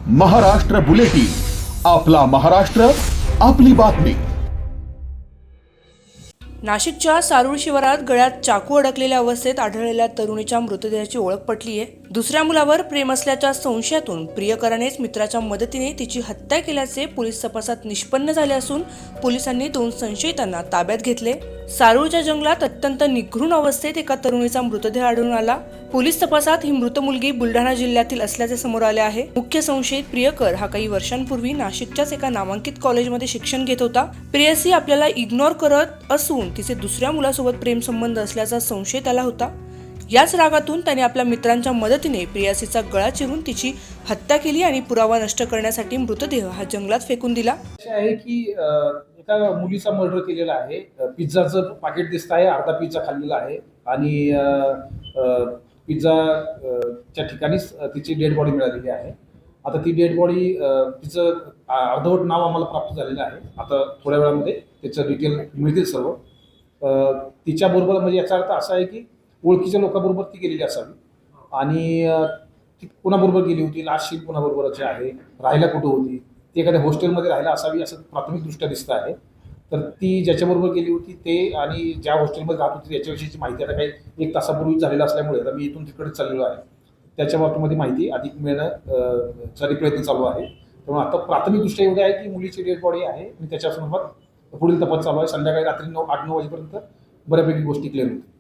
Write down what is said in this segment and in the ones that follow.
Maharashtra bulletin, आपला महाराष्ट्र, आपली बातमी। नाशिकच्या सारूळ शिवारात गळ्यात चाकू अडकलेल्या अवस्थेत आढळलेल्या तरुणीच्या मृतदेहाची ओळख पटली आहे। दुसऱ्या मुलावर प्रेम असल्याच्या संशयातून प्रियकरानेच मित्राच्या मदतीने तिची हत्या केल्याचे पोलीस तपासात निष्पन्न झाले असून पोलिसांनी 2 संशयितांना ताब्यात घेतले। सारूळच्या जंगलात अत्यंत निघृण अवस्थेत एका तरुणीचा मृतदेह आढळून आला। पोलीस तपासात ही मृत मुलगी बुलढाणा जिल्ह्यातील असल्याचे समोर आले आहे। मुख्य संशयित प्रियकर हा काही वर्षांपूर्वी नाशिकच्याच एका नामांकित कॉलेजमध्ये शिक्षण घेत होता। प्रेयसी आपल्याला इग्नोर करत असून तिचे दुसऱ्या मुलासोबत प्रेम संबंध असल्याचा संशय त्याला होता। याच रागातून त्याने आपल्या मित्रांच्या मदतीने प्रेयसीचा गळा चिरून तिची हत्या केली आणि पुरावा नष्ट करण्यासाठी मृतदेह हा जंगलात फेकून दिला। आहे की एका मुलीचा मर्डर केलेला आहे। पिझ्झाचं पाकिट दिसत आहे, अर्धा पिझ्झा खाल्लेला आहे आणि पिझ्झाच्या ठिकाणीच तिची डेड बॉडी मिळालेली आहे। आता ती डेड बॉडी तिचं अर्धवट नाव आम्हाला प्राप्त झालेलं आहे। आता थोड्या वेळामध्ये त्याचं डिटेल मिळतील सर्व। तिच्याबरोबर म्हणजे याचा अर्थ असा आहे की ओळखीच्या लोकांबरोबर ती गेलेली असावी आणि ती कोणाबरोबर गेली होती, लास्ट शीट कोणाबरोबरची आहे, राहायला कुठं होती, ती एखाद्या हॉस्टेलमध्ये राहायला असावी असं प्राथमिकदृष्ट्या दिसतं आहे। तर ती ज्याच्याबरोबर गेली होती ते आणि ज्या हॉस्टेलमध्ये राहत होती त्याच्याविषयीची माहिती आता काही 1 तासापूर्वी झालेलं असल्यामुळे आता मी इथून तिकडे चाललेलो आहे। त्याच्या बाबतीमध्ये माहिती अधिक मिळण्यासाठी प्रयत्न चालू आहे। त्यामुळे आता प्राथमिकदृष्ट्या एवढे आहे की मुलीची डेड बॉडी आहे आणि त्याच्यासंदर्भात पुढील तपास चालू आहे। संध्याकाळी रात्री 8-9 वाजेपर्यंत बऱ्यापैकी गोष्टी क्लिअर होतील।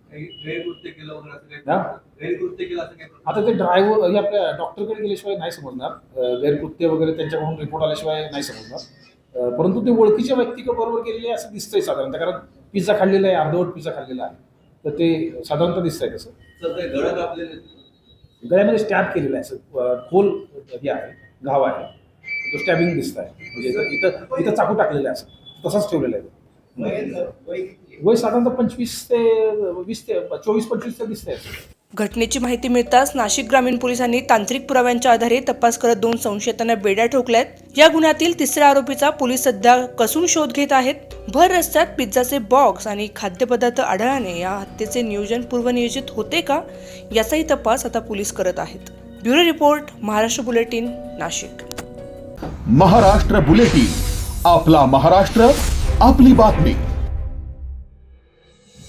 आता ते ड्रायव्हर हे आपल्या डॉक्टरकडे गेल्याशिवाय नाही समजणार, गैरकृत्य वगैरे त्यांच्याकडून रिपोर्ट आल्याशिवाय नाही समजणार। परंतु ते ओळखीच्या व्यक्तीबरोबर गेलेले असं दिसतंय साधारणतः, कारण पिझ्झा खाल्लेला आहे, अर्धवट पिझ्झा खाल्लेला आहे, तर ते साधारणतः दिसतंय तसं। गळ्यामध्ये स्टॅब केलेला आहे, असं खोल हे आहे, घाव आहे, तो स्टॅबिंग दिसत आहे, म्हणजे इथं चाकू टाकलेला आहे, असं तसाच ठेवलेला आहे। वय साधारणतः 25 ते 20 ते 24-25 ते दिसतंय। घटनेची माहिती मिळताच नाशिक ग्रामीण पोलिसांनी तांत्रिक पुराव्यांच्या आधारे तपास करत 2 संशयितांना बेड्या ठोकल्यात। या गुन्ह्यातील तिसऱ्या आरोपीचा पोलीस सध्या कसून शोध घेत आहेत। भर रस्त्यात पिझ्झाचे बॉक्स आणि खाद्यपदार्थ आढळल्याने या हत्येचे नियोजन पूर्वनियोजित होते का, याचाही तपास आता पोलीस करत आहेत। Bureau report, Maharashtra bulletin, Nashik. Maharashtra bulletin, आपला महाराष्ट्र, आपली बातमी।